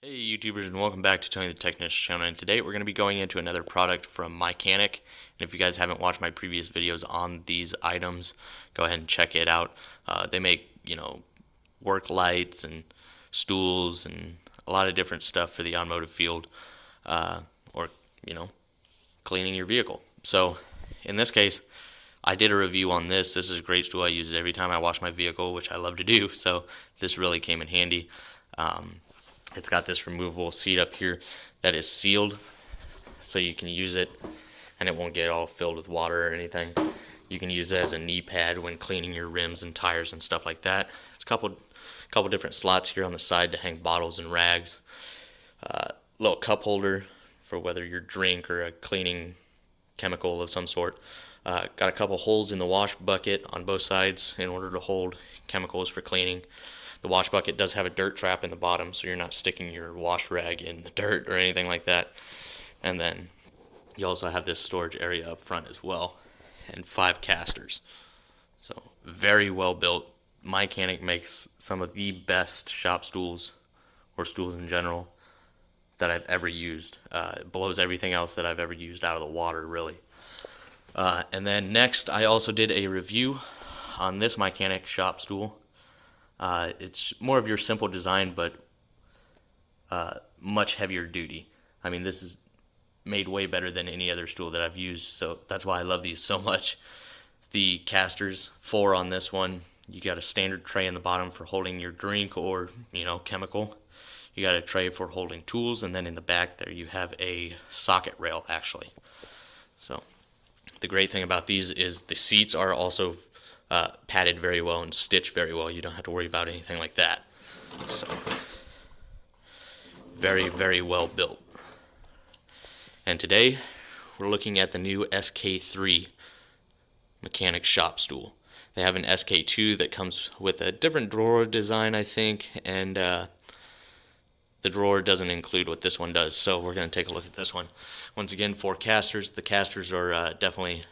Hey YouTubers, and welcome back to Tony the Technician channel. And today we're going to be going into another product from Mychanic. And if you guys haven't watched my previous videos on these items, go ahead and check it out. They make, work lights and stools and a lot of different stuff for the automotive field, or, cleaning your vehicle. So in this case, I did a review on this. This is a great stool. I use it every time I wash my vehicle, which I love to do. So this really came in handy. It's got this removable seat up here that is sealed, so you can use it and it won't get all filled with water or anything. You can use it as a knee pad when cleaning your rims and tires and stuff like that. It's a couple different slots here on the side to hang bottles and rags. Little cup holder for whether your drink or a cleaning chemical of some sort. Got a couple holes in the wash bucket on both sides in order to hold chemicals for cleaning. The wash bucket does have a dirt trap in the bottom, so you're not sticking your wash rag in the dirt or anything like that. And then you also have this storage area up front as well, and 5 casters. So very well built. Mychanic makes some of the best shop stools, or stools in general, that I've ever used. It blows everything else that I've ever used out of the water, really. And then next, I also did a review on this Mychanic shop stool. It's more of your simple design, but much heavier duty. I mean, this is made way better than any other stool that I've used, so that's why I love these so much. The casters, 4 on this one. You got a standard tray in the bottom for holding your drink or, chemical. You got a tray for holding tools, and then in the back there you have a socket rail, actually. So the great thing about these is the seats are also padded very well and stitched very well. You don't have to worry about anything like that. So very, very well built. And today we're looking at the new SK3 Mychanic shop stool. They have an SK2 that comes with a different drawer design, I think, and the drawer doesn't include what this one does, so we're going to take a look at this one. Once again, 4 casters. The casters are definitely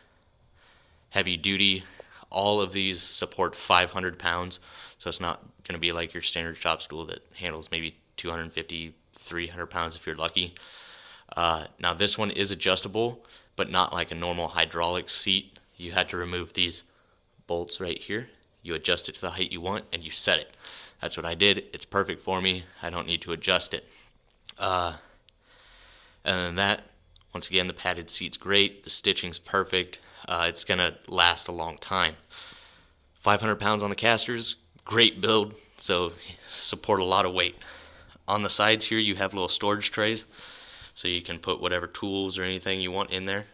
heavy duty. All of these support 500 pounds, so it's not going to be like your standard shop stool that handles maybe 250, 300 pounds if you're lucky. Now this one is adjustable, but not like a normal hydraulic seat. You had to remove these bolts right here. You adjust it to the height you want, and you set it. That's what I did. It's perfect for me. I don't need to adjust it. And then that, once again, the padded seat's great. The stitching's perfect. It's going to last a long time. 500 pounds on the casters, great build, so support a lot of weight. On the sides here you have little storage trays, so you can put whatever tools or anything you want in there.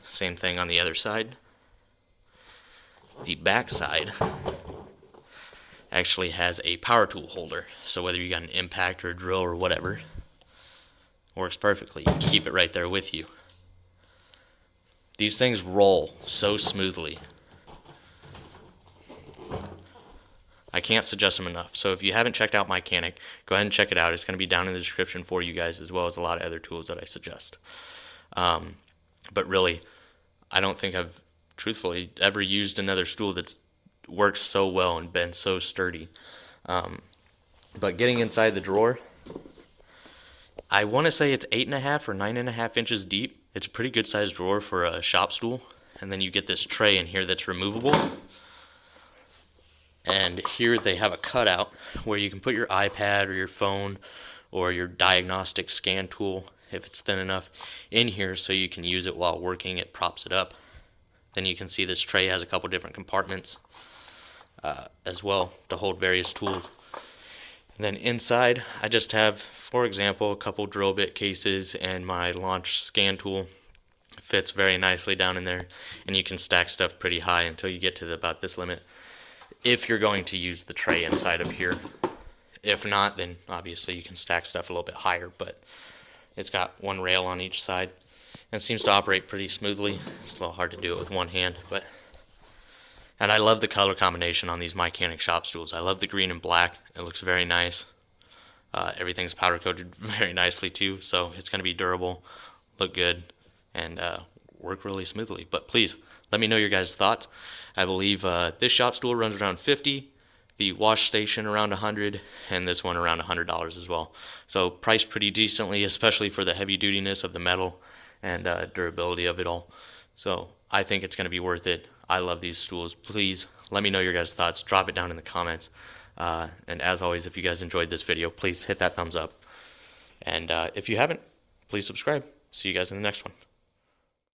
Same thing on the other side. The back side actually has a power tool holder, so whether you got an impact or a drill or whatever, works perfectly. You can keep it right there with you. These things roll so smoothly. I can't suggest them enough. So if you haven't checked out Mychanic, go ahead and check it out. It's going to be down in the description for you guys, as well as a lot of other tools that I suggest. But really, I don't think I've truthfully ever used another stool that's worked so well and been so sturdy. But getting inside the drawer, I want to say it's 8.5 or 9.5 inches deep. It's a pretty good sized drawer for a shop stool. And then you get this tray in here that's removable. And here they have a cutout where you can put your iPad or your phone or your diagnostic scan tool, if it's thin enough, in here so you can use it while working. It props it up. Then you can see this tray has a couple different compartments as well to hold various tools. And then inside, I just have, for example, a couple drill bit cases and my launch scan tool. It fits very nicely down in there, and you can stack stuff pretty high until you get to about this limit, if you're going to use the tray inside of here. If not, then obviously you can stack stuff a little bit higher, but it's got one rail on each side, and it seems to operate pretty smoothly. It's a little hard to do it with one hand, and I love the color combination on these Mychanic shop stools. I love the green and black. It looks very nice. Everything's powder coated very nicely too, so it's going to be durable, look good, and work really smoothly. But please, let me know your guys' thoughts. I believe this shop stool runs around $50. the wash station around $100, and this one around $100 as well. So priced pretty decently, especially for the heavy dutiness of the metal and durability of it all. So I think it's going to be worth it. I love these stools. Please let me know your guys' thoughts. Drop it down in the comments. And as always, if you guys enjoyed this video, please hit that thumbs up. And if you haven't, please subscribe. See you guys in the next one.